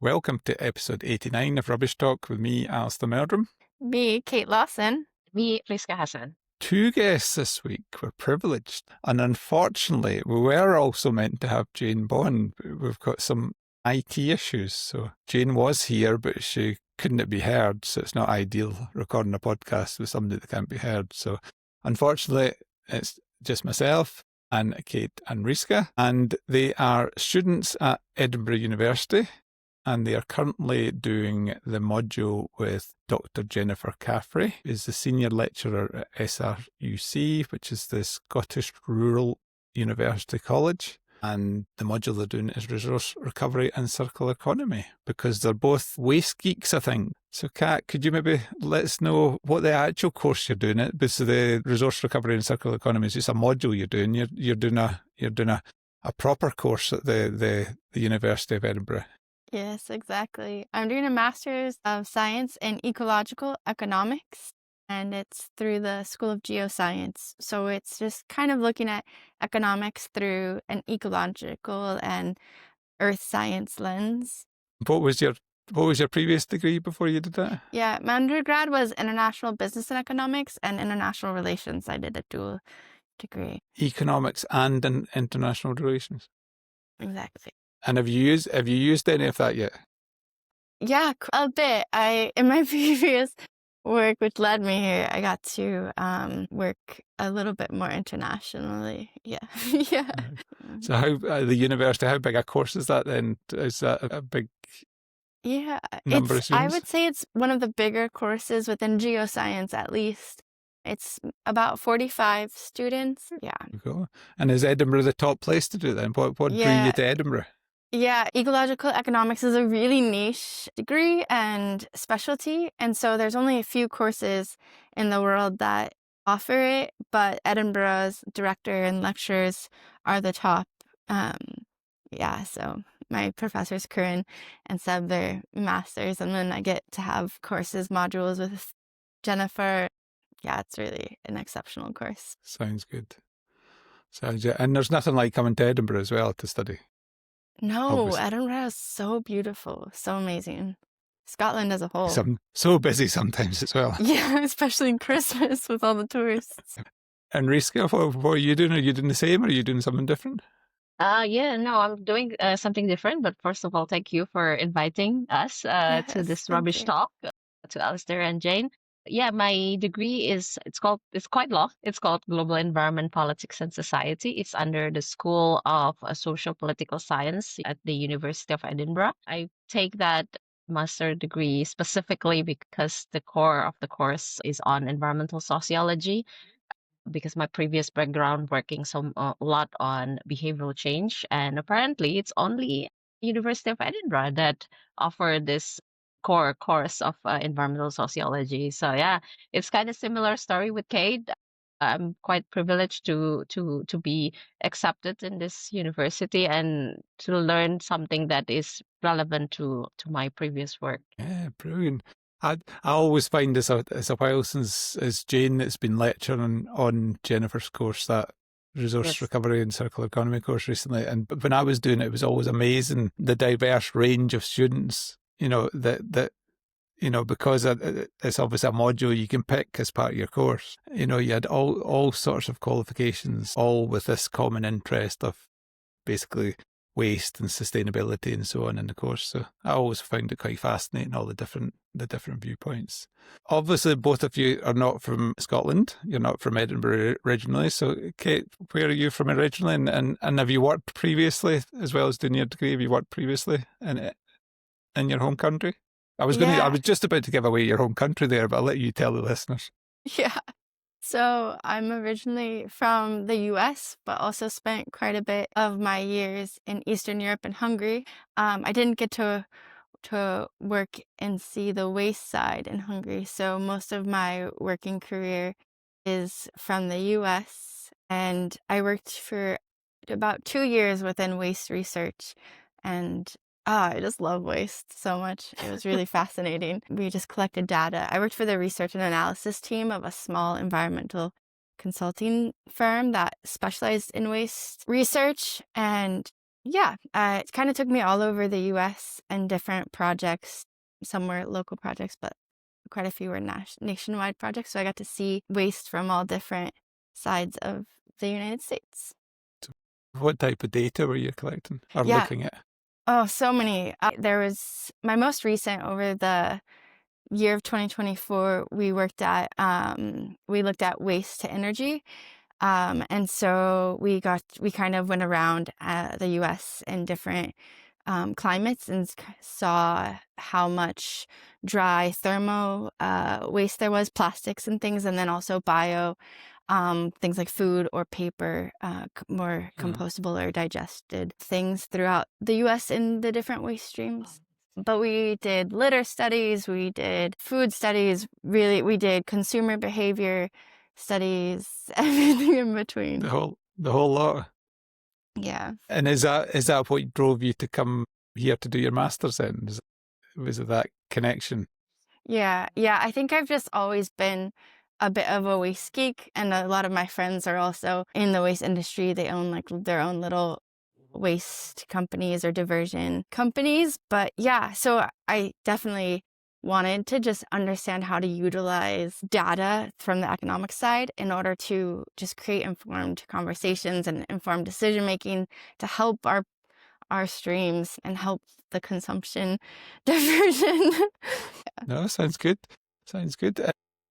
Welcome to episode 89 of Rubbish Talk with me, Alasdair. Me, Cait Lawson. Me, Riska, Hasan. Two guests this week. We're privileged. And unfortunately, we were also meant to have Jane Bond. We've got some IT issues. So Jane was here, but she couldn't be heard. So it's not ideal recording a podcast with somebody that can't be heard. So unfortunately, it's just myself and Cait and Riska. And they are students at Edinburgh University. And they are currently doing the module with Dr. Jennifer Caffrey, who is the senior lecturer at SRUC, which is the Scottish Rural University College. And the module they're doing is resource recovery and circular economy, because they're both waste geeks, I think. So, Kat, could you maybe let us know what the actual course you're doing? Because the resource recovery and circular economy is just a module you're doing. You're doing a proper course at the University of Edinburgh. Yes, exactly. I'm doing a Master's of Science in Ecological Economics, and it's through the School of Geoscience. So it's just kind of looking at economics through an ecological and earth science lens. What was your previous degree before you did that? Yeah, my undergrad was International Business and Economics and International Relations. I did a dual degree. Economics and international relations. Exactly. And have you used any of that yet? Yeah, a bit. In my previous work, which led me here, I got to work a little bit more internationally. Yeah, yeah. So how the university? How big a course is that then? Is that a big? Yeah, number of students? I would say it's one of the bigger courses within geoscience, at least. It's about 45 students. Yeah. Cool. And is Edinburgh the top place to do it then? What drew you to Edinburgh? Yeah, ecological economics is a really niche degree and specialty. And so there's only a few courses in the world that offer it, but Edinburgh's director and lecturers are the top. So my professors, Curran and Seb, they're masters, and then I get to have modules with Jennifer. Yeah, it's really an exceptional course. Sounds good. And there's nothing like coming to Edinburgh as well to study. No, Obviously. Edinburgh is so beautiful, so amazing. Scotland as a whole. So busy sometimes as well. Yeah, especially in Christmas with all the tourists. And Riska, what are you doing? Are you doing the same or are you doing something different? I'm doing something different. But first of all, thank you for inviting us to this rubbish talk, to Alasdair and Jane. Yeah, my degree it's quite long. It's called Global Environment, Politics and Society. It's under the School of Social Political Science at the University of Edinburgh. I take that master degree specifically because the core of the course is on environmental sociology, because my previous background working a lot on behavioral change, and apparently it's only University of Edinburgh that offer this core course of environmental sociology. So yeah, it's kind of similar story with Cait. I'm quite privileged to be accepted in this university and to learn something that is relevant to my previous work. Yeah, brilliant. I always find it's a while since Jane that's been lecturing on Jennifer's course, that resource recovery and circular economy course recently. And when I was doing it, it was always amazing the diverse range of students. Because it's obviously a module you can pick as part of your course. You had all sorts of qualifications, all with this common interest of basically waste and sustainability and so on in the course. So I always found it quite fascinating, all the different viewpoints. Obviously, both of you are not from Scotland. You're not from Edinburgh originally. So, Cait, where are you from originally? And have you worked previously, as well as doing your degree? Have you worked previously in your home country? I was just about to give away your home country there, but I'll let you tell the listeners. Yeah. So I'm originally from the US, but also spent quite a bit of my years in Eastern Europe and Hungary. I didn't get to work and see the waste side in Hungary, so most of my working career is from the US, and I worked for about 2 years within waste research, and I just love waste so much. It was really fascinating. We just collected data. I worked for the research and analysis team of a small environmental consulting firm that specialized in waste research. And Yeah, it kind of took me all over the US and different projects. Some were local projects, but quite a few were nationwide projects. So I got to see waste from all different sides of the United States. What type of data were you collecting or Yeah. looking at? Oh, so many. There was my most recent over the year of 2024. We looked at waste to energy. And so we kind of went around the US in different climates and saw how much dry thermo waste there was, plastics and things, and then also bio things like food or paper, more compostable or digested things throughout the US in the different waste streams. But we did litter studies, we did food studies, really, we did consumer behavior studies, everything in between. The whole lot. Yeah. And is that what drove you to come here to do your master's then? Was it that connection? Yeah. I think I've just always been a bit of a waste geek, and a lot of my friends are also in the waste industry. They own like their own little waste companies or diversion companies. But yeah, so I definitely wanted to just understand how to utilize data from the economic side in order to just create informed conversations and informed decision making to help our streams and help the consumption diversion. No, sounds good. Sounds good.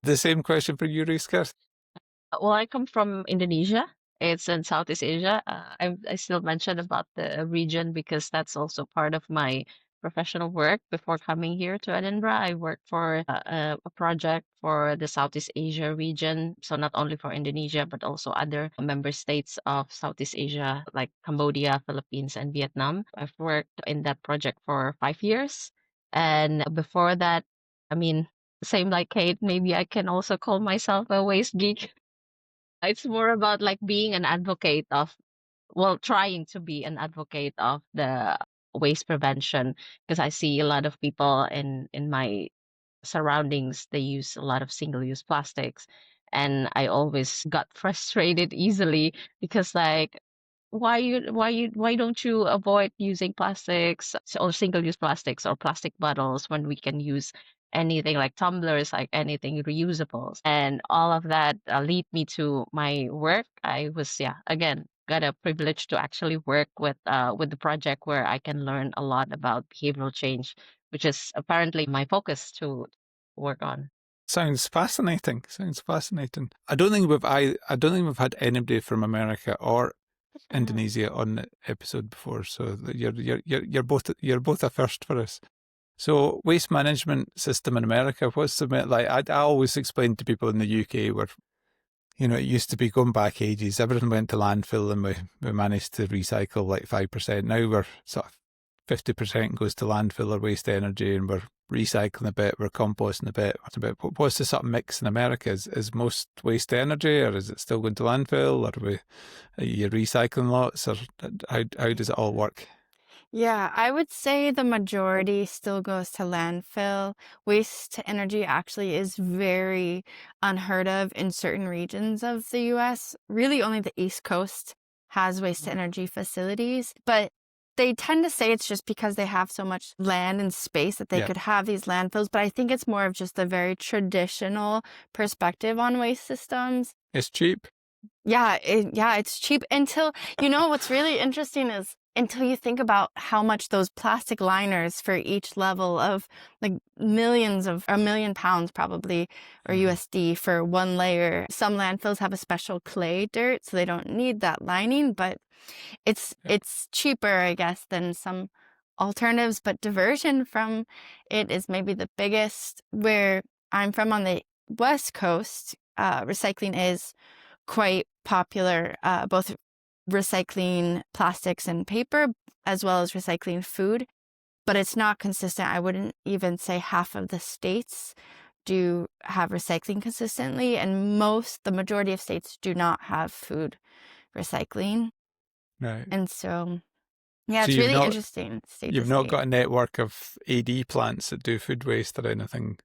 The same question for you, Riska. Well, I come from Indonesia. It's in Southeast Asia. I still mention about the region because that's also part of my professional work. Before coming here to Edinburgh, I worked for a project for the Southeast Asia region. So not only for Indonesia, but also other member states of Southeast Asia, like Cambodia, Philippines, and Vietnam. I've worked in that project for 5 years. And before that, I mean, same like Cait, maybe I can also call myself a waste geek. It's more about like being an advocate of, well, trying to be an advocate of the waste prevention because I see a lot of people in my surroundings, they use a lot of single-use plastics, and I always got frustrated easily because like why don't you avoid using plastics or single-use plastics or plastic bottles when we can use anything like tumblers, like anything reusables, and all of that lead me to my work. I was, yeah, again, got a privilege to actually work with the project where I can learn a lot about behavioral change, which is apparently my focus to work on. Sounds fascinating. Sounds fascinating. I don't think we've had anybody from America or Indonesia on the episode before, so you're both a first for us. So waste management system in America, what's the like? I always explain to people in the UK where, it used to be going back ages. Everything went to landfill and we managed to recycle like 5%. Now we're sort of 50% goes to landfill or waste energy, and we're recycling a bit, we're composting a bit. What's the sort of mix in America? Is most waste energy, or is it still going to landfill, or are you recycling lots, or how does it all work? Yeah, I would say the majority still goes to landfill. Waste to energy actually is very unheard of in certain regions of the US. Really, only the East Coast has waste to energy facilities, but they tend to say it's just because they have so much land and space that they could have these landfills. But I think it's more of just a very traditional perspective on waste systems. It's cheap. Yeah, it's cheap until, what's really interesting is until you think about how much those plastic liners for each level of like millions of, a million pounds probably, or USD for one layer. Some landfills have a special clay dirt, so they don't need that lining, but it's cheaper, I guess, than some alternatives. But diversion from it is maybe the biggest. Where I'm from on the West Coast, recycling is quite popular, both recycling plastics and paper as well as recycling food, but it's not consistent. I wouldn't even say half of the states do have recycling consistently, and the majority of states do not have food recycling. Right. And so, yeah, So it's really interesting. You've not got a network of AD plants that do food waste or anything?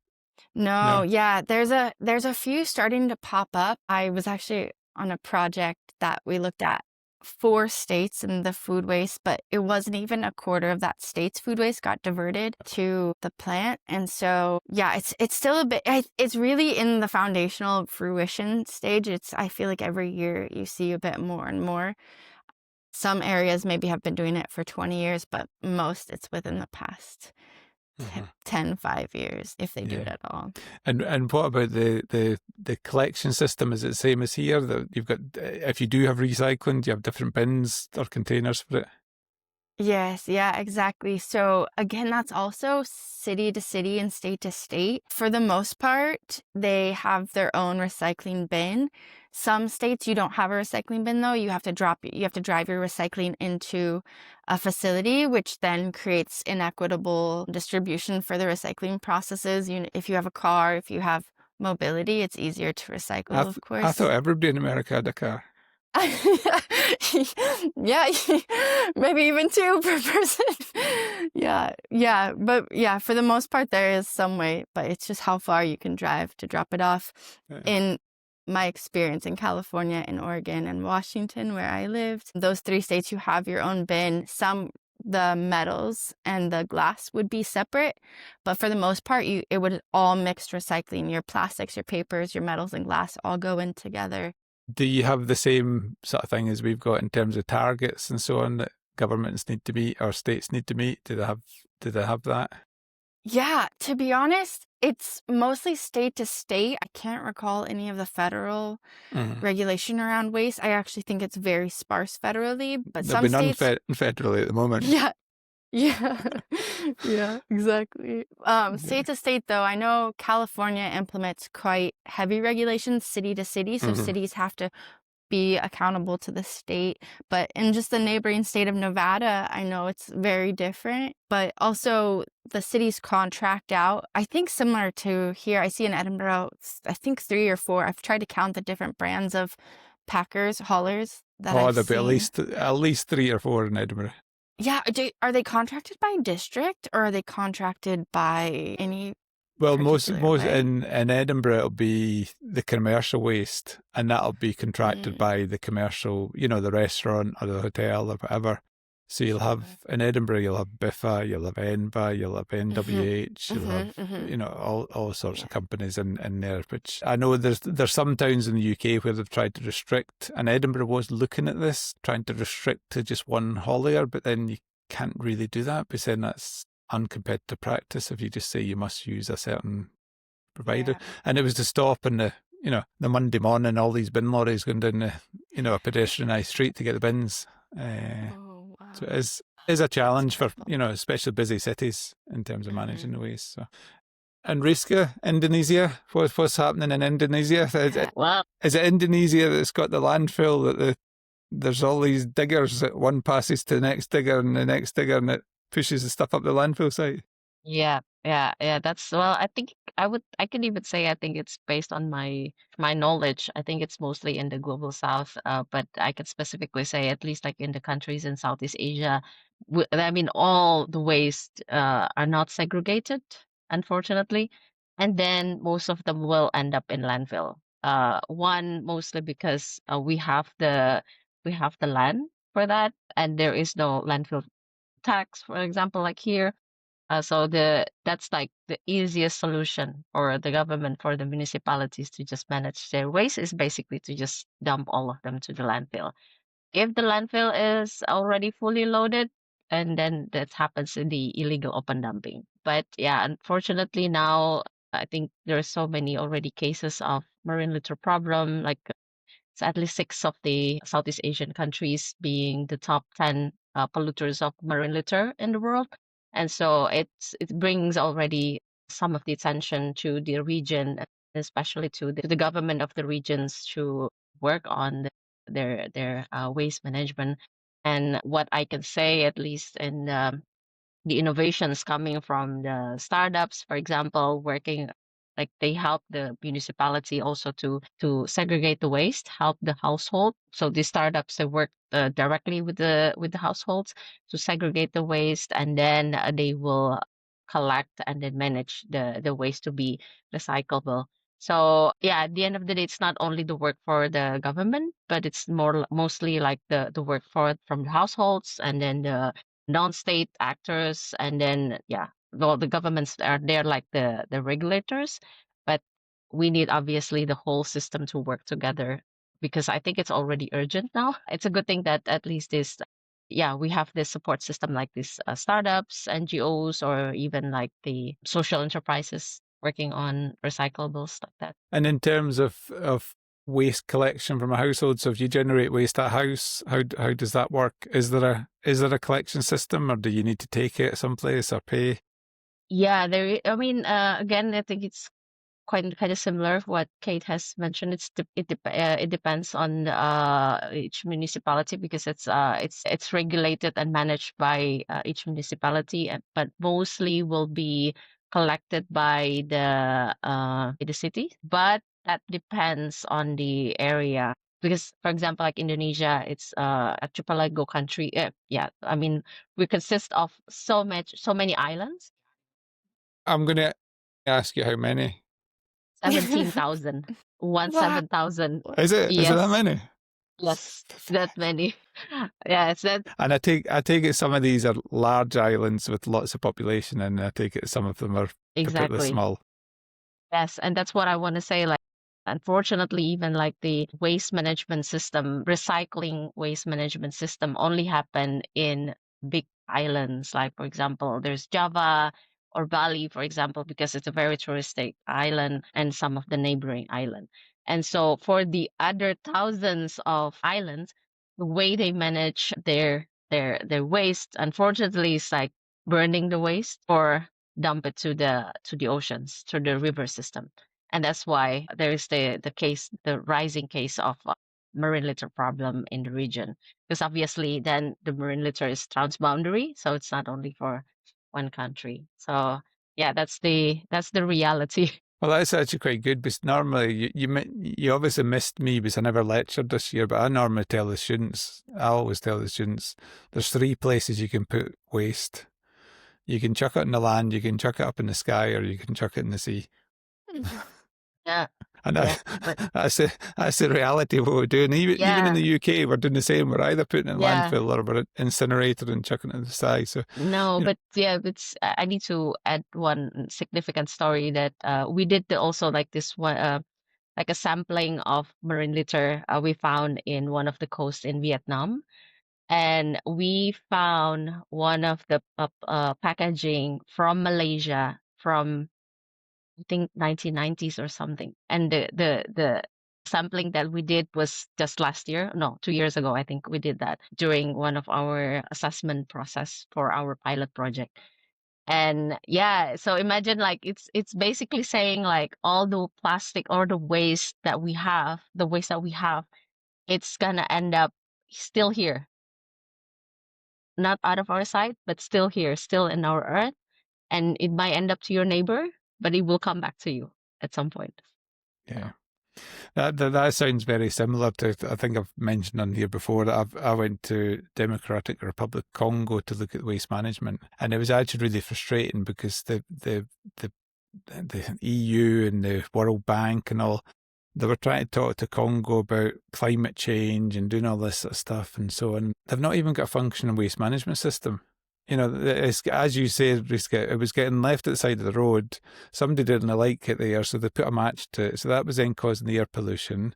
No, yeah, there's a few starting to pop up. I was actually on a project that we looked at 4 states in the food waste, but it wasn't even a quarter of that state's food waste got diverted to the plant. And so, yeah, it's still a bit, it's really in the foundational fruition stage. I feel like every year you see a bit more and more. Some areas maybe have been doing it for 20 years, but most it's within the past 5 years, if they do it at all. And what about the collection system? Is it the same as here? That you've got, if you do have recycling, do you have different bins or containers for it? Yes, yeah, exactly. So again, that's also city to city and state to state. For the most part, they have their own recycling bin. Some states you don't have a recycling bin though. You have to drive your recycling into a facility, which then creates inequitable distribution for the recycling processes. If you have a car, if you have mobility, it's easier to recycle, of course. I thought everybody in America had a car. Yeah, maybe even 2 per person. Yeah, but yeah, for the most part there is some way, but it's just how far you can drive to drop it off. In my experience in California, in Oregon, and Washington, where I lived, those 3 states, you have your own bin. The metals and the glass would be separate, but for the most part, it would all mixed recycling. Your plastics, your papers, your metals and glass all go in together. Do you have the same sort of thing as we've got in terms of targets and so on that governments need to meet or states need to meet? Do they have that? Yeah, to be honest, it's mostly state to state. I can't recall any of the federal regulation around waste. I actually think it's very sparse federally, but there'll be none federally at the moment. Yeah, exactly. State to state, though, I know California implements quite heavy regulations city to city, so cities have to be accountable to the state. But in just the neighboring state of Nevada, I know it's very different. But also the cities contract out, I think similar to here. I see in Edinburgh, I think 3 or 4. I've tried to count the different brands of packers, haulers that I've there'll be seen. at least 3 or 4 in Edinburgh. Yeah, are they contracted by district or are they contracted by any? Well, most in Edinburgh it'll be the commercial waste, and that'll be contracted by the commercial, the restaurant or the hotel or whatever. So you'll have in Edinburgh, you'll have Biffa, you'll have Enva, you'll have NWH, you'll have all sorts of companies in there. Which I know there's some towns in the UK where they've tried to restrict, and Edinburgh was looking at this, trying to restrict to just one haulier, but then you can't really do that because then that's uncompetitive practice if you just say you must use a certain provider. And it was to stop in the Monday morning, all these bin lorries going down a pedestrianised street to get the bins. So it is a challenge for, especially busy cities in terms of managing the waste. So. And Riska, Indonesia, what's happening in Indonesia? Is it Indonesia that's got the landfill that there's all these diggers that one passes to the next digger and the next digger and it pushes the stuff up the landfill site? Yeah. I think I can even say I think it's based on my knowledge. I think it's mostly in the global south, but I can specifically say at least like in the countries in Southeast Asia, all the waste are not segregated, unfortunately, and then most of them will end up in landfill. One mostly because we have the land for that, and there is no landfill tax, for example, like here. So that's like the easiest solution for the government, for the municipalities to just manage their waste is basically to just dump all of them to the landfill. If the landfill is already fully loaded, and then that happens in the illegal open dumping. But yeah, unfortunately now I think there are so many already cases of marine litter problem, like it's at least 6 of the Southeast Asian countries being the top 10 polluters of marine litter in the world. And so it brings already some of the attention to the region, especially to the government of the regions to work on their waste management. And what I can say, at least in the innovations coming from the startups, for example, working like they help the municipality also to segregate the waste, help the household. So these startups they work directly with the households to segregate the waste, and then they will collect and then manage the waste to be recyclable. So yeah, at the end of the day, it's not only the work for the government, but it's mostly like the work from the households and then the non-state actors, and then yeah, well, the governments are there like the regulators, but we need obviously the whole system to work together because I think it's already urgent now. It's a good thing that at least this, yeah, we have this support system like these startups, NGOs, or even like the social enterprises working on recyclables like that. And in terms of waste collection from a household, so if you generate waste at a house, how does that work? Is there a collection system, or do you need to take it someplace or pay? Yeah, I mean, again, I think it's kind of similar what Cait has mentioned. It depends on each municipality because it's regulated and managed by each municipality, but mostly will be collected by the city. But that depends on the area. Because, for example, like Indonesia, it's a archipelago country. Yeah, I mean, we consist of so many islands. I'm going to ask you how many. 17,000. Wow. 17,000. Is it? Is it that Yes. many? Yes. That many. Yeah, it's that. And I take it some of these are large islands with lots of population, and I take it some of them are particularly Exactly. small. Yes, and that's what I want to say. Like, unfortunately, even like the waste management system, recycling waste management system only happen in big islands. Like, for example, there's Java or Bali, for example, because it's a very touristic island and some of the neighboring island. And so for the other thousands of islands, the way they manage their waste, unfortunately, is like burning the waste or dump it to the oceans, to the river system. And that's why there is the rising case of marine litter problem in the region. Because obviously then the marine litter is transboundary, so it's not only for one country. So yeah, that's the reality. Well, that's actually quite good, because normally you obviously missed me because I never lectured this year, but I normally tell the students, I always tell the students, there's 3 places you can put waste. You can chuck it in the land, you can chuck it up in the sky, or you can chuck it in the sea. Yeah. And Yeah, but that's the reality of what we're doing. Even in the UK, we're doing the same. We're either putting it in yeah. landfill or we're incinerator and chucking it in the sky. So No, you know, but yeah, I need to add one significant story that we did also like this one, like a sampling of marine litter we found in one of the coasts in Vietnam. And we found one of the packaging from Malaysia from I think 1990s or something. And the sampling that we did was just last year. No, 2 years ago. I think we did that during one of our assessment process for our pilot project. And yeah, so imagine like it's basically saying like all the plastic or the waste that we have, it's gonna end up still here, not out of our sight, but still here, still in our earth. And it might end up to your neighbor, but it will come back to you at some point. yeah. That sounds very similar to, I think I've mentioned on here before that I went to Democratic Republic Congo to look at waste management, and it was actually really frustrating because the EU and the World Bank and all, they were trying to talk to Congo about climate change and doing all this sort of stuff and so on. They've not even got a functioning waste management system. You know, it's, as you said, Riska, it was getting left at the side of the road. Somebody didn't like it there, so they put a match to it. So that was then causing the air pollution.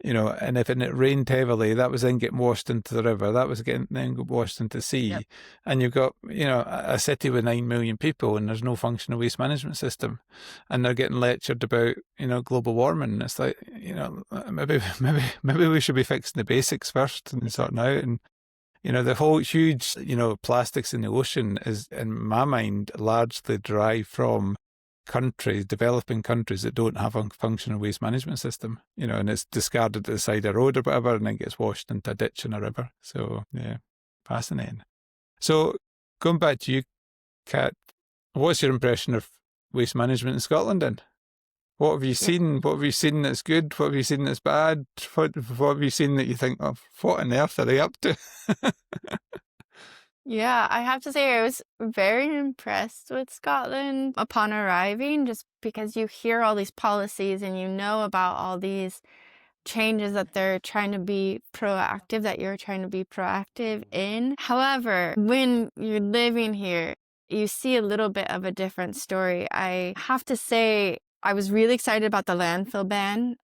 You know, and if it rained heavily, that was then getting washed into the river. That was getting then washed into the sea. Yep. And you've got, you know, a city with 9 million people, and there's no functional waste management system. And they're getting lectured about, you know, global warming. And it's like, you know, maybe we should be fixing the basics first and sorting out. And you know, the whole huge, you know, plastics in the ocean is, in my mind, largely derived from countries, developing countries that don't have a functional waste management system, you know, and it's discarded at the side of the road or whatever, and then gets washed into a ditch in a river. So, yeah, fascinating. So, going back to you, Kat, what's your impression of waste management in Scotland then? What have you seen? What have you seen that's good? What have you seen that's bad? What have you seen that you think, oh, what on earth are they up to? Yeah, I have to say I was very impressed with Scotland upon arriving, just because you hear all these policies and you know about all these changes that they're trying to be proactive, that you're trying to be proactive in. However, when you're living here, you see a little bit of a different story. I have to say, I was really excited about the landfill ban.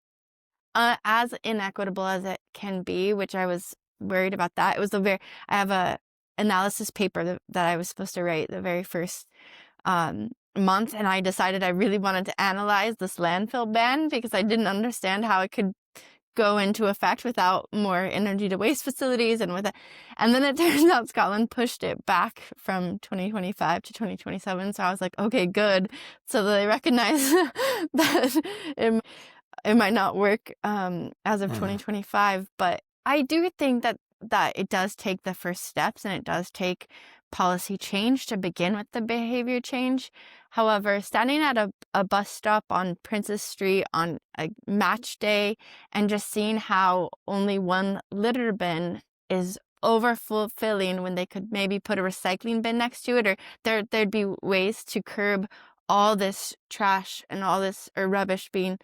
As inequitable as it can be, which I was worried about that. It was I have a analysis paper that I was supposed to write the very first month, and I decided I really wanted to analyze this landfill ban because I didn't understand how it could go into effect without more energy to waste facilities and then it turns out Scotland pushed it back from 2025 to 2027. So I was like, okay, good. So they recognize that it might not work as of 2025, but I do think that it does take the first steps and it does take policy change to begin with the behavior change. However, standing at a bus stop on Princess Street on a match day and just seeing how only one litter bin is overfilling when they could maybe put a recycling bin next to it, or there'd be ways to curb all this trash and all this rubbish being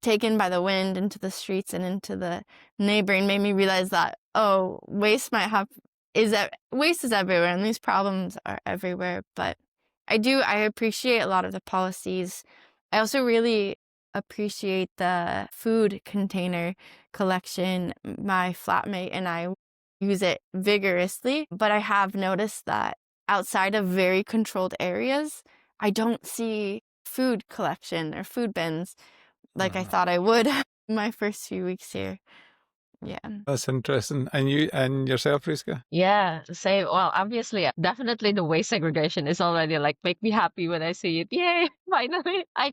taken by the wind into the streets and into the neighboring, made me realize that, waste is everywhere and these problems are everywhere. But I appreciate a lot of the policies. I also really appreciate the food container collection. My flatmate and I use it vigorously, but I have noticed that outside of very controlled areas, I don't see food collection or food bins like I thought I would my first few weeks here. Yeah. That's interesting. And you and yourself, Riska? Yeah, same. Well, obviously, definitely the waste segregation is already like make me happy when I see it. Yay! Finally, I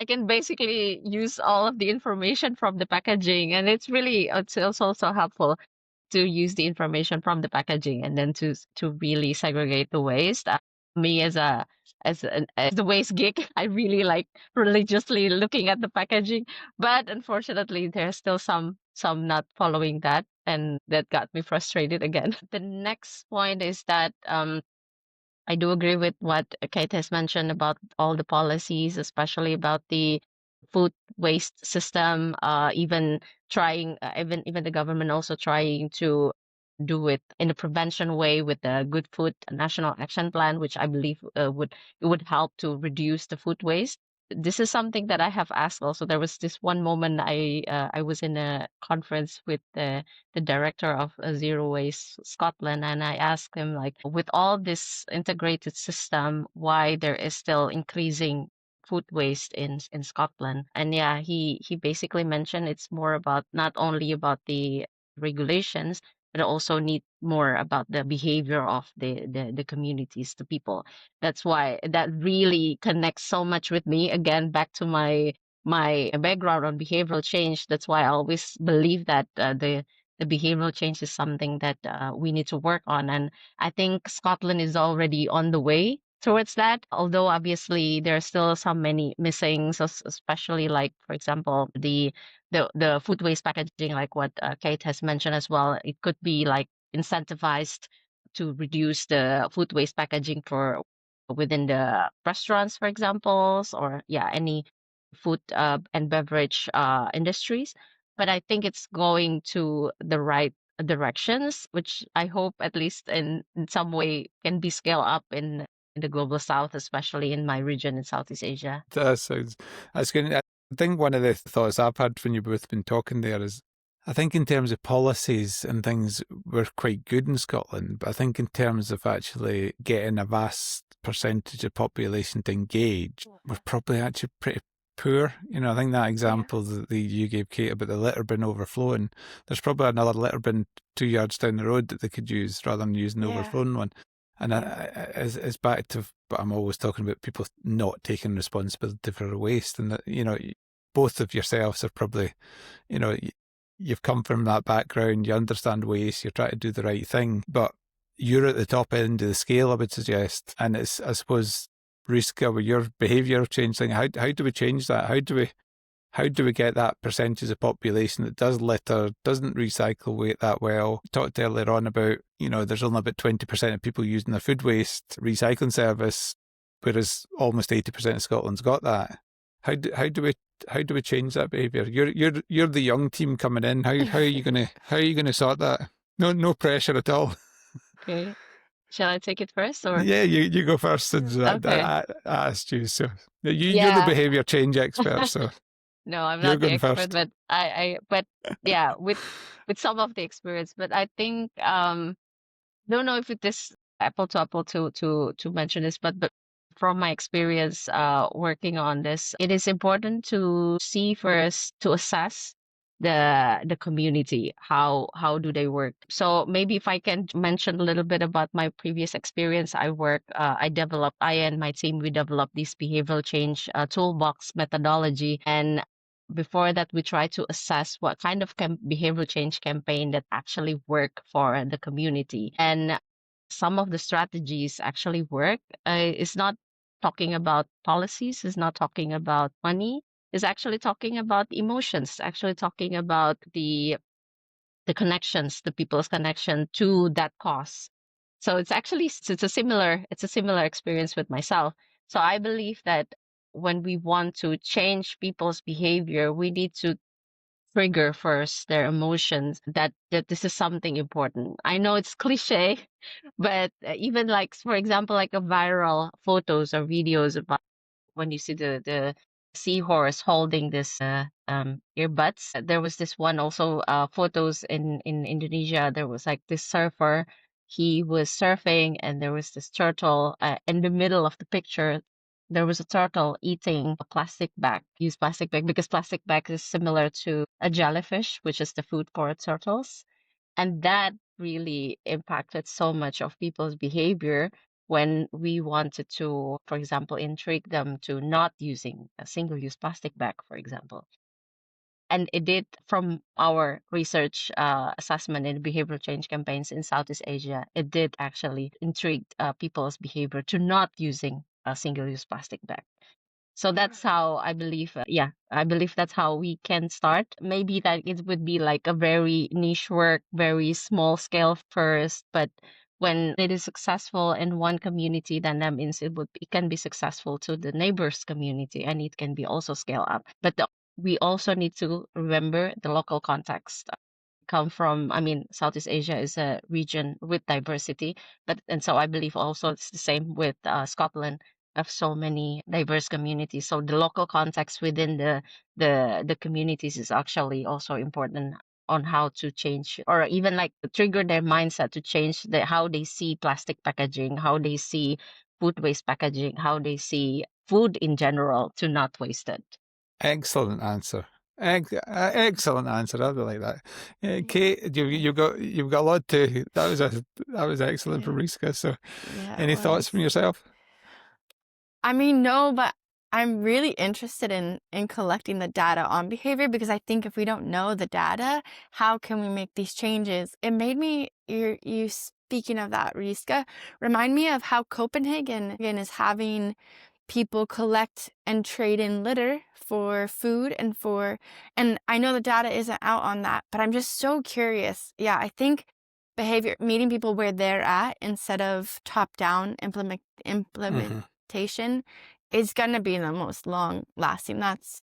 can basically use all of the information from the packaging, and it's also helpful to use the information from the packaging and then to really segregate the waste. Me as the waste geek, I really like religiously looking at the packaging, but unfortunately, there's still some not following that, and that got me frustrated again. The next point is that I do agree with what Kate has mentioned about all the policies, especially about the food waste system. Even trying, even the government also trying to do it in a prevention way with the Good Food National Action Plan, which I believe would help to reduce the food waste. This is something that I have asked also. There was this one moment I was in a conference with the director of Zero Waste Scotland, and I asked him, like, with all this integrated system, why there is still increasing food waste in Scotland. And yeah, he basically mentioned it's more about not only about the regulations, but also need more about the behavior of the communities, the people. That's why that really connects so much with me. Again, back to my background on behavioral change. That's why I always believe that the behavioral change is something that we need to work on. And I think Scotland is already on the way towards that. Although obviously there are still so many missings, especially like, for example, the food waste packaging, like what Kate has mentioned as well. It could be like incentivized to reduce the food waste packaging for within the restaurants, for example, or yeah, any food and beverage industries. But I think it's going to the right directions, which I hope at least in some way can be scaled up in the global south, especially in my region in Southeast Asia. That's good. I think one of the thoughts I've had when you've both been talking there is, I think in terms of policies and things, we're quite good in Scotland, but I think in terms of actually getting a vast percentage of population to engage, we're probably actually pretty poor. I think that example that you gave, Cait, about the litter bin overflowing, there's probably another litter bin 2 yards down the road that they could use rather than using the overflowing one. And it's back to, but I'm always talking about people not taking responsibility for waste, and that, both of yourselves are probably, you've come from that background, you understand waste, you're trying to do the right thing, but you're at the top end of the scale, I would suggest. And it's, I suppose, Riska, with your behaviour change thing, how do we change that? How do we get that percentage of the population that does litter, doesn't recycle waste that well? Talked earlier on about, there's only about 20% of people using their food waste recycling service, whereas almost 80% of Scotland's got that. How do we change that behaviour? You're the young team coming in. How are you gonna sort that? No pressure at all. Okay. Shall I take it first, or? Yeah, you go first since Okay. I asked you. So you're the behaviour change expert. So no, I'm you're not the going expert, first. but but yeah, with some of the experience. But I think don't know if it is apple to apple to mention this, but from my experience working on this, it is important to see first, to assess the community, how do they work. So maybe if I can mention a little bit about my previous experience, I and my team, we developed this behavioral change toolbox methodology, and before that we try to assess what kind of behavioral change campaign that actually work for the community. And some of the strategies actually work. It's not talking about policies, it's not talking about money, it's actually talking about emotions, actually talking about the connections, the people's connection to that cause. So it's actually it's a similar experience with myself. So I believe that when we want to change people's behavior, we need to trigger first their emotions, that this is something important. I know it's cliche, but even like, for example, like a viral photos or videos about when you see the seahorse holding this earbuds. There was this one also photos in Indonesia. There was like this surfer. He was surfing, and there was this turtle in the middle of the picture. There was a turtle eating a plastic bag, used plastic bag, because plastic bag is similar to a jellyfish, which is the food for turtles. And that really impacted so much of people's behavior when we wanted to, for example, intrigue them to not using a single-use plastic bag, for example. And it did, from our research assessment in behavioral change campaigns in Southeast Asia, it did actually intrigue people's behavior to not using a single-use plastic bag. So that's how I believe, I believe that's how we can start. Maybe that it would be like a very niche work, very small scale first, but when it is successful in one community, then that means it can be successful to the neighbor's community, and it can be also scale up. But we also need to remember the local context. Southeast Asia is a region with diversity, and so I believe also it's the same with Scotland, of so many diverse communities. So the local context within the communities is actually also important on how to change, or even like trigger their mindset to change how they see plastic packaging, how they see food waste packaging, how they see food in general, to not waste it. Excellent answer. Excellent answer. I really like that. Cait, you've got a lot to. That was excellent from Riska. So, any thoughts from yourself? I mean, no, but I'm really interested in collecting the data on behavior, because I think if we don't know the data, how can we make these changes? It made me, you speaking of that, Riska, remind me of how Copenhagen is having people collect and trade in litter for food and I know the data isn't out on that, but I'm just so curious. Yeah, I think behavior, meeting people where they're at instead of top-down implementation is going to be the most long-lasting. That's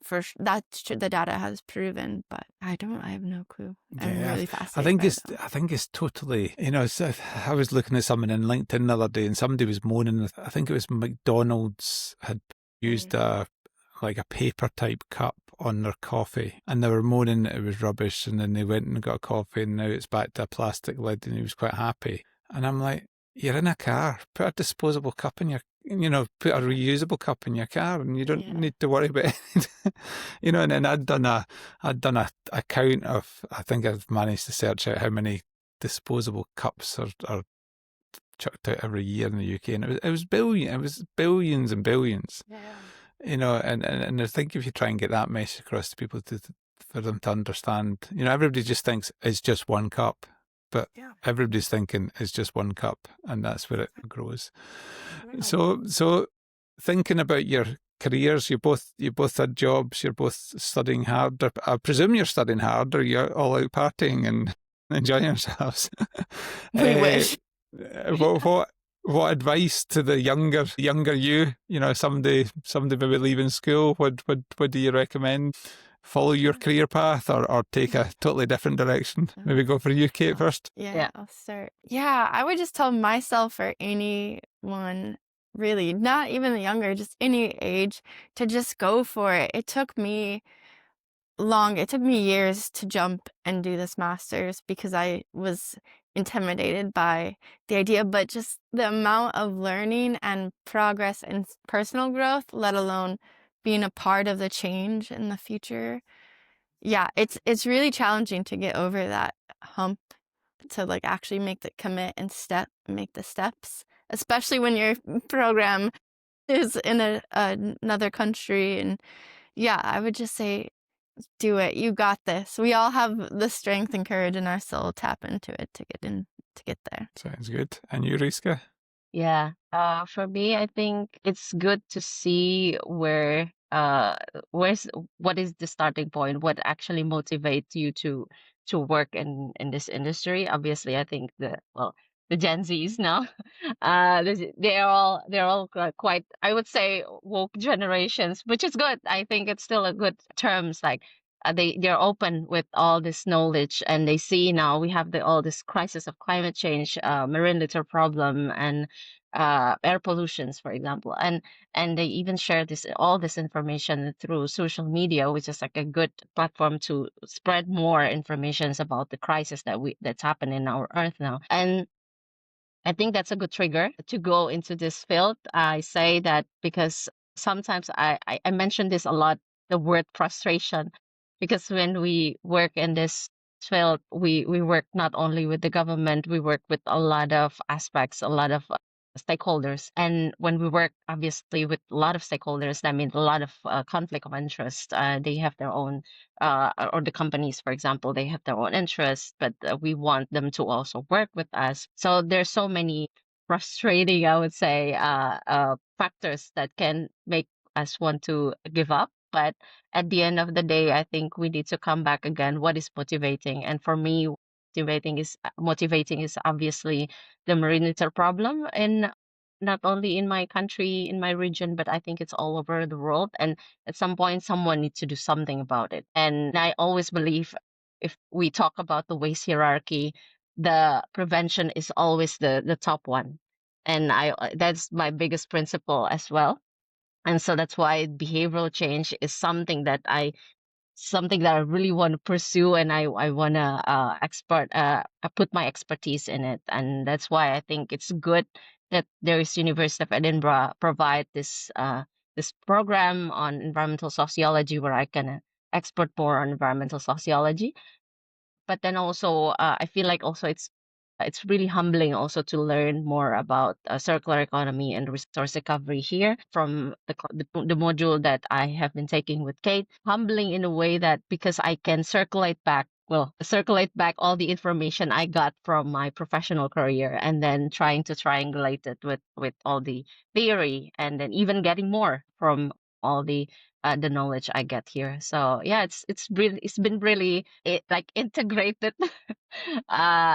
the data has proven, but I have no clue. I'm really fascinated. I think it's totally, I was looking at someone in LinkedIn the other day, and somebody was moaning. I think it was McDonald's had used a paper type cup on their coffee, and they were moaning that it was rubbish, and then they went and got a coffee, and now it's back to a plastic lid, and he was quite happy. And I'm like, you're in a car, put a disposable cup in your, put a reusable cup in your car, and you don't need to worry about it. And then I'd done a count of, I think I've managed to search out how many disposable cups are chucked out every year in the UK, and it was billions and billions. And I think if you try and get that message across to people for them to understand, everybody just thinks it's just one cup. But everybody's thinking it's just one cup, and that's where it grows. Right. So thinking about your careers. You both had jobs. You're both studying hard. I presume you're studying hard, or you're all out partying and enjoying yourselves. We wish. What advice to the younger you? Somebody maybe leaving school. What do you recommend? Follow your career path, or take a totally different direction? Maybe go for you, Cait, first. Yeah, I'll start. Yeah, I would just tell myself, or anyone really, not even the younger, just any age, to just go for it. It took me years to jump and do this master's because I was intimidated by the idea, but just the amount of learning and progress and personal growth, let alone being a part of the change in the future. Yeah, it's really challenging to get over that hump, to like actually make the commit and make the steps, especially when your program is in another country. And yeah, I would just say, do it. You got this. We all have the strength and courage in our soul. Tap into it to get there. Sounds good. And you, Riska? Yeah. For me, I think it's good to see what is the starting point, what actually motivates you to work in this industry. Obviously, I think the Gen Zs now, they're all quite, I would say, woke generations, which is good. I think it's still a good terms. Like they're open with all this knowledge, and they see now we have all this crisis of climate change, marine litter problem, and air pollutions, for example, and they even share all this information through social media, which is like a good platform to spread more information about the crisis that's happening in our earth now. And I think that's a good trigger to go into this field. I say that because sometimes I mentioned this a lot, the word frustration, because when we work in this field, we work not only with the government, we work with a lot of aspects, a lot of stakeholders. And when we work, obviously, with a lot of stakeholders, that means a lot of conflict of interest. They have their own, or the companies, for example, they have their own interests, but we want them to also work with us. So there's so many frustrating, I would say, factors that can make us want to give up. But at the end of the day, I think we need to come back again. What is motivating? And for me, motivating is obviously the marine litter problem, in not only in my country, in my region, but I think it's all over the world. And at some point, someone needs to do something about it. And I always believe, if we talk about the waste hierarchy, the prevention is always the top one. And that's my biggest principle as well. And so that's why behavioral change is something that I really want to pursue, and I want to put my expertise in it. And that's why I think it's good that there is University of Edinburgh provide this program on environmental sociology, where I can expert more on environmental sociology. But then also, I feel like also it's really humbling also to learn more about circular economy and resource recovery here from the module that I have been taking with Cait. Humbling in a way that, because I can circulate back all the information I got from my professional career, and then trying to triangulate it with all the theory, and then even getting more from all the knowledge I get here. So yeah, it's been really like integrated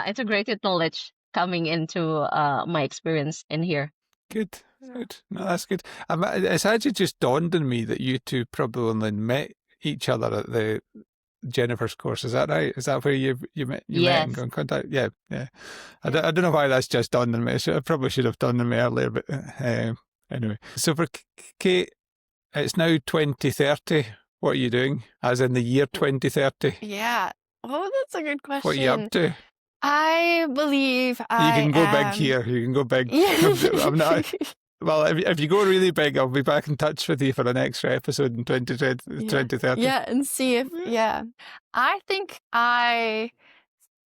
integrated knowledge coming into my experience in here. Good. Good. No, that's good. It's actually just dawned on me that you two probably only met each other at the Jennifer's course. Is that right? Is that where you met and got in contact? Yeah. I don't know why that's just dawned on me. I probably should have dawned on me earlier, but anyway. So for Cait, it's now 2030. What are you doing? As in the year 2030? Yeah. Oh, that's a good question. What are you up to? I believe You can go big here. You can go big. I'm not. Well, if you go really big, I'll be back in touch with you for an extra episode in 2030. Yeah, and see if, I think I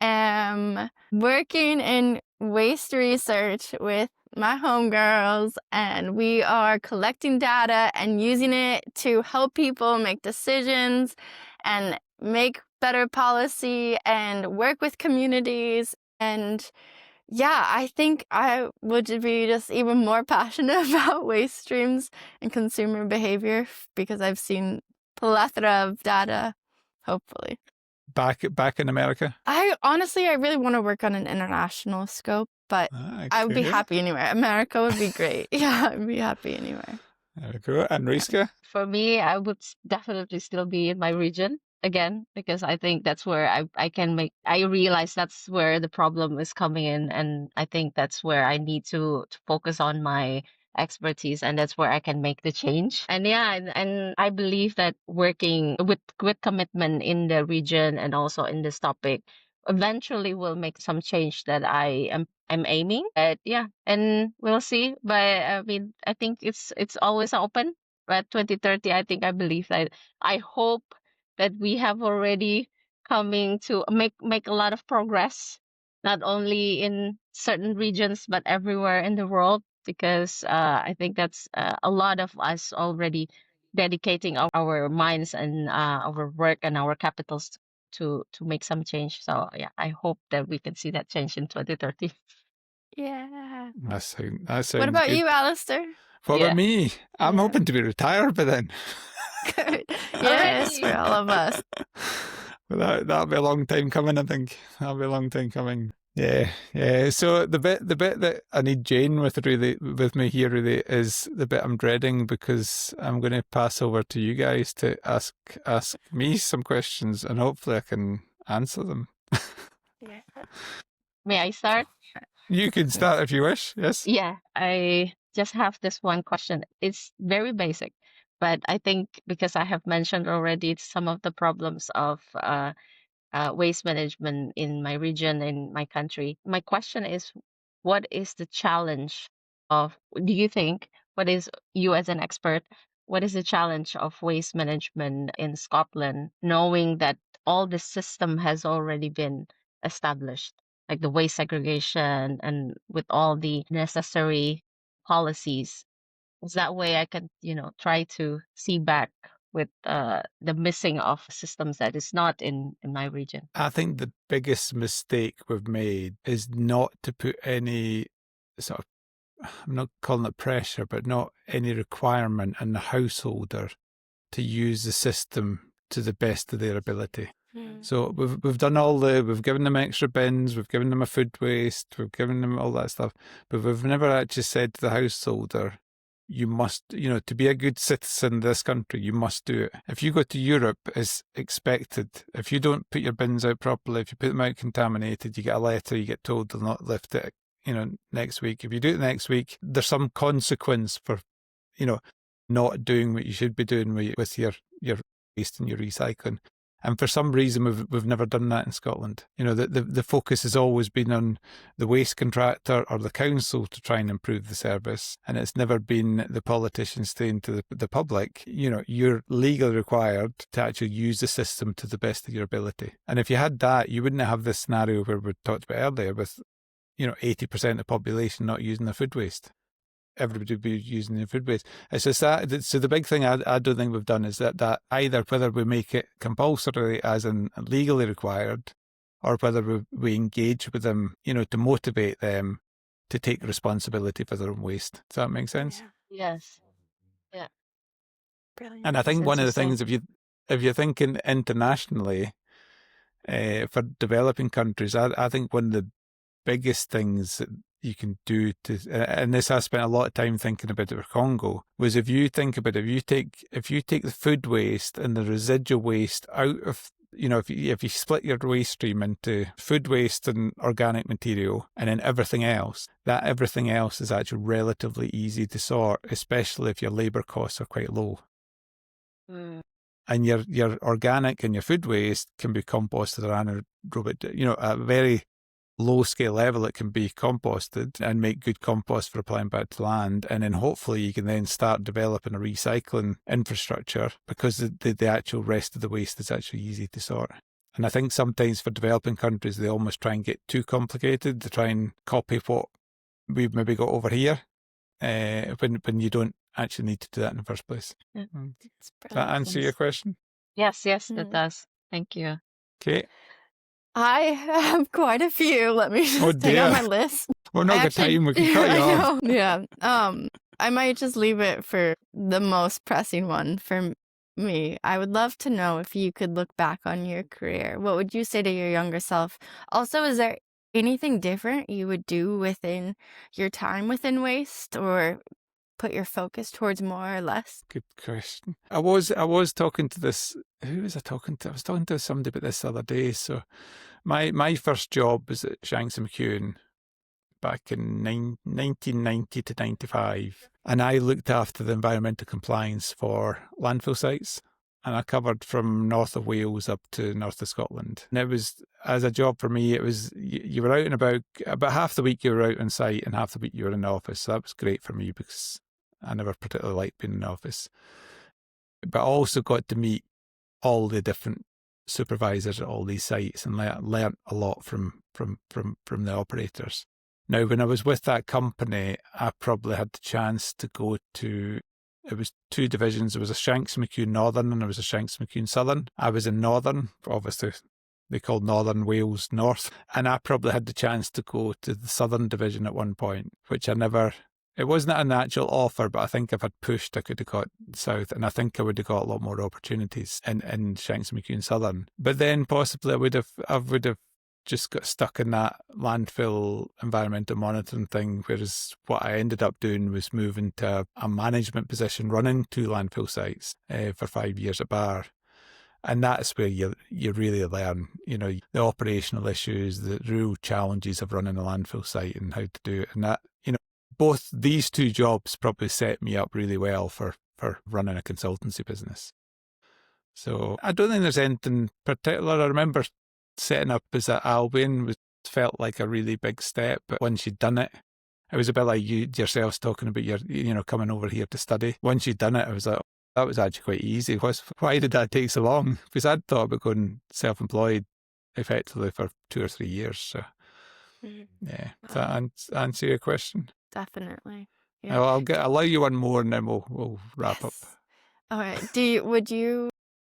am working in waste research with my homegirls, and we are collecting data and using it to help people make decisions and make better policy and work with communities. And Yeah, I think I would be just even more passionate about waste streams and consumer behavior because I've seen plethora of data, hopefully. Back in America? I really want to work on an international scope, but I would be happy anywhere. America would be great. Yeah, I'd be happy anywhere. There we go. And Riska? For me, I would definitely still be in my region again, because I think that's where I realize that's where the problem is coming in. And I think that's where I need to focus on my expertise, and that's where I can make the change. And yeah, and I believe that working with commitment in the region and also in this topic eventually will make some change that I'm aiming at. Yeah, and we'll see. But I mean, I think it's always open. But 2030, I believe that I hope that we have already coming to make a lot of progress, not only in certain regions but everywhere in the world, because I think that's a lot of us already dedicating our minds and our work and our capitals to make some change. So yeah, I hope that we can see that change in 2030. Yeah. That sounds What about good. you, Alasdair? What about me? I'm hoping to be retired by then. Good. Yes, for all of us. Well, that'll be a long time coming, I think. That'll be a long time coming. Yeah. So the bit that I need Jane with me here really is the bit I'm dreading, because I'm going to pass over to you guys to ask me some questions, and hopefully I can answer them. Yeah. May I start? You can start if you wish. Yes. Yeah, I just have this one question. It's very basic, but I think because I have mentioned already some of the problems of waste management in my region, in my country. My question is, what is the challenge do you think, what is, you as an expert, what is the challenge of waste management in Scotland, knowing that all the system has already been established, like the waste segregation and with all the necessary policies? Is that way I can, try to see back with the missing of systems that is not in my region. I think the biggest mistake we've made is not to put any sort of, I'm not calling it pressure, but not any requirement on the householder to use the system to the best of their ability. So we've done we've given them extra bins, we've given them a food waste, we've given them all that stuff, but we've never actually said to the householder, you must, to be a good citizen of this country, you must do it. If you go to Europe, it's expected. If you don't put your bins out properly, if you put them out contaminated, you get a letter, you get told they'll not lift it, next week. If you do it next week, there's some consequence for, not doing what you should be doing with your waste and your recycling. And for some reason, we've never done that in Scotland. The focus has always been on the waste contractor or the council to try and improve the service. And it's never been the politicians saying to the public, you're legally required to actually use the system to the best of your ability. And if you had that, you wouldn't have this scenario where we talked about earlier with, 80% of the population not using their food waste. Everybody would be using the food waste. It's just that. So the big thing I don't think we've done is that either whether we make it compulsory as in legally required, or whether we engage with them, to motivate them to take responsibility for their own waste. Does that make sense? Yeah. Yes. Yeah. Brilliant. And I think one of the things, if you're thinking internationally, for developing countries, I think one of the biggest things that you can do and this I spent a lot of time thinking about it for Congo, was if you think about it, if you take the food waste and the residual waste out of, if you split your waste stream into food waste and organic material and then everything else, that everything else is actually relatively easy to sort, especially if your labour costs are quite low. And your organic and your food waste can be composted or anaerobic, at a very low scale level. It can be composted and make good compost for applying back to land, and then hopefully you can then start developing a recycling infrastructure, because the actual rest of the waste is actually easy to sort. And I think sometimes for developing countries, they almost try and get too complicated to try and copy what we've maybe got over here, when you don't actually need to do that in the first place. Yeah. Does that answer your question? Yes, that does. Thank you. Okay. I have quite a few. Let me just take out my list. We're not got time. We can cut you off. Yeah. I might just leave it for the most pressing one for me. I would love to know if you could look back on your career. What would you say to your younger self? Also, is there anything different you would do within your time within waste, or put your focus towards more or less? Good question. I was talking to this. Who was I talking to? I was talking to somebody about this the other day. So, my first job was at Shanks and McEwen back in 1990 to 95, and I looked after the environmental compliance for landfill sites. And I covered from north of Wales up to north of Scotland. And it was, as a job for me, it was, you were out and about half the week you were out on site and half the week you were in the office. So that was great for me because I never particularly liked being in the office. But I also got to meet all the different supervisors at all these sites and learnt a lot from the operators. Now, when I was with that company, I probably had the chance to go to, it was two divisions. There was a Shanks McEwen Northern and there was a Shanks McEwen Southern. I was in Northern, obviously they called Northern Wales North, and I probably had the chance to go to the Southern division at one point, which I never, it wasn't a natural offer, but I think if I'd pushed, I could have got South, and I think I would have got a lot more opportunities in Shanks McEwen Southern. But then possibly I would have just got stuck in that landfill environmental monitoring thing, whereas what I ended up doing was moving to a management position running two landfill sites for 5 years at Bar. And that's where you really learn, the operational issues, the real challenges of running a landfill site and how to do it. And that, both these two jobs probably set me up really well for running a consultancy business. So I don't think there's anything particular. I remember setting up as at Albion felt like a really big step, but once you'd done it, it was a bit like you yourselves talking about your, coming over here to study. Once you'd done it, I was like, that was actually quite easy. Why did that take so long? Because I'd thought about going self-employed effectively for 2 or 3 years. So, yeah, does that answer your question? Definitely. Yeah. I'll allow you one more and then we'll wrap up. All right.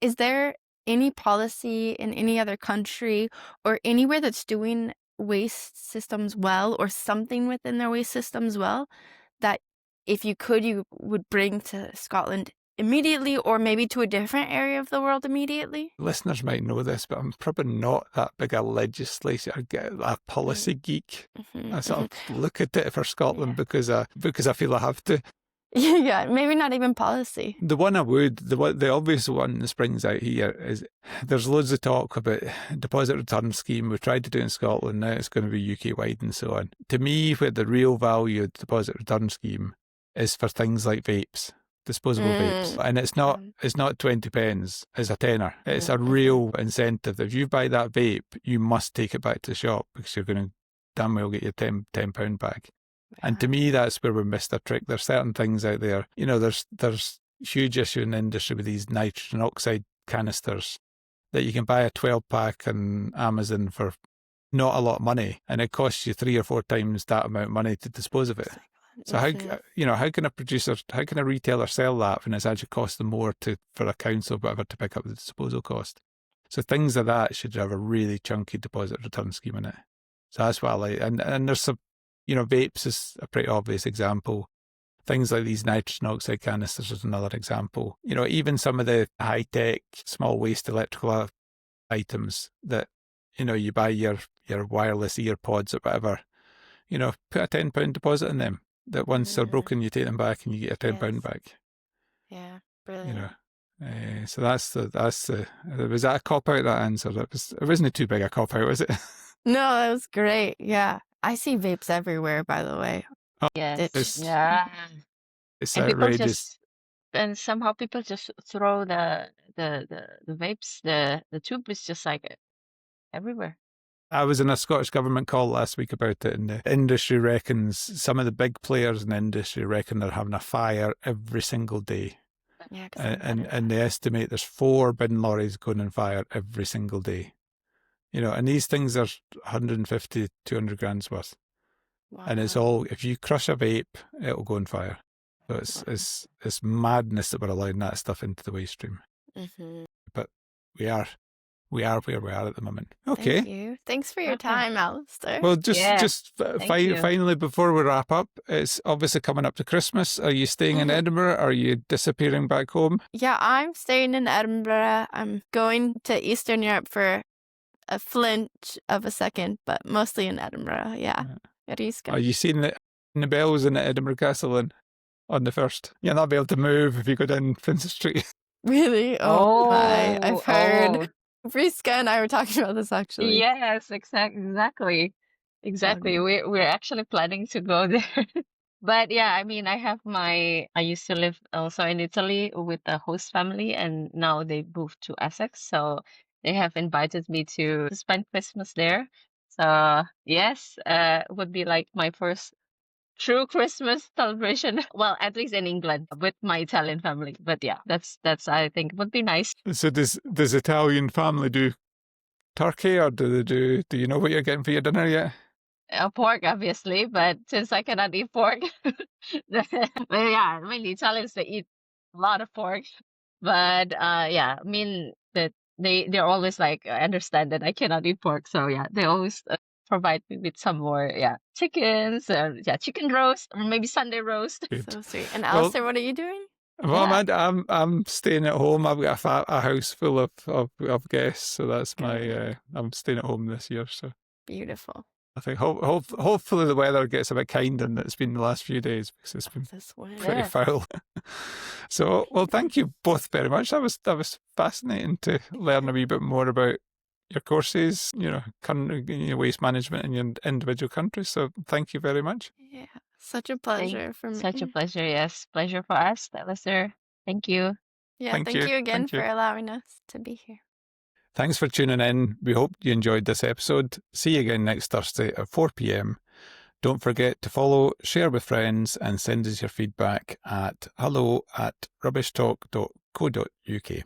Is there any policy in any other country or anywhere that's doing waste systems well, or something within their waste systems well, that if you would bring to Scotland immediately, or maybe to a different area of the world immediately? Listeners might know this, but I'm probably not that big a legislator, a policy geek. I sort of look at it for Scotland because I feel I have to. Yeah, maybe not even policy. The one I would, the obvious one that springs out here is there's loads of talk about deposit return scheme. We've tried to do it in Scotland, now it's going to be UK wide and so on. To me, where the real value of the deposit return scheme is for things like vapes, disposable vapes. And it's not 20 pence, it's a tenner. It's a real incentive. If you buy that vape, you must take it back to the shop because you're going to damn well get your £10 back. And to me, that's where we missed a trick. There's certain things out there. There's huge issue in the industry with these nitrogen oxide canisters that you can buy a 12-pack on Amazon for not a lot of money, and it costs you 3 or 4 times that amount of money to dispose of it. So how can a retailer sell that when it's actually cost them more for a council, whatever, to pick up the disposal cost? So things like that should have a really chunky deposit return scheme in it. So that's what I like. And there's some, vapes is a pretty obvious example. Things like these nitrogen oxide canisters is another example. Even some of the high-tech small waste electrical items that, you buy your wireless earpods or whatever, put a £10 deposit in them, that once they're broken, you take them back and you get a £10 back. Yeah, brilliant. So that's the was that a cop-out, that answer? It wasn't too big a cop-out, was it? No, that was great. Yeah. I see vapes everywhere, by the way. Oh, Yes. it's And people outrageous. somehow people just throw the vapes, the tube is just like everywhere. I was in a Scottish Government call last week about it, and the industry reckons, some of the big players in the industry reckon they're having a fire every single day. Yeah, and they estimate there's 4 bin lorries going on fire every single day. And these things are 150, 200 grand's worth. Wow. And it's all, if you crush a vape, it'll go on fire. So it's madness that we're allowing that stuff into the waste stream. But we are. we are where we are at the moment. Okay. Thank you. Thanks for your time, Alasdair. Well, Yeah, thank you. finally, before we wrap up, it's obviously coming up to Christmas. Are you staying in Edinburgh? Are you disappearing back home? Yeah, I'm staying in Edinburgh. I'm going to Eastern Europe for a flinch of a second, but mostly in Edinburgh. Yeah. Riska. Are you seeing the bells in the Edinburgh Castle on the 1st? You'll not be able to move if you go down Princess Street. Really? Oh my. I've heard. Oh, Riska and I were talking about this actually. yes, exactly. We're actually planning to go there. But yeah, I mean, I used to live also in Italy with the host family, and now they moved to Essex. So they have invited me to spend Christmas there. So yes, would be like my first true Christmas celebration. Well, at least in England with my Italian family. But yeah, that's I think would be nice. So does Italian family do turkey, or do you know what you're getting for your dinner yet? Pork, obviously, but since I cannot eat pork, but yeah, I mean, the Italians, they eat a lot of pork. But yeah, I mean that they're always like, I understand that I cannot eat pork, so yeah, they always provide me with some more chickens, chicken roast or maybe Sunday roast. Good. So sweet. And Alasdair, what are you doing? Well, I'm staying at home. I've got a house full of guests, so that's my. I'm staying at home this year, so beautiful. I think hopefully the weather gets a bit kinder than it's been the last few days, because it's been pretty foul. So, well, thank you both very much. That was fascinating to learn a wee bit more about your courses, waste management in your individual countries. So, thank you very much. Yeah, such a pleasure for me. Such a pleasure, yes, pleasure for us, Alasdair. Thank you. Yeah, thank you again for allowing us to be here. Thanks for tuning in. We hope you enjoyed this episode. See you again next Thursday at 4 p.m. Don't forget to follow, share with friends, and send us your feedback at hello@rubbishtalk.co.uk.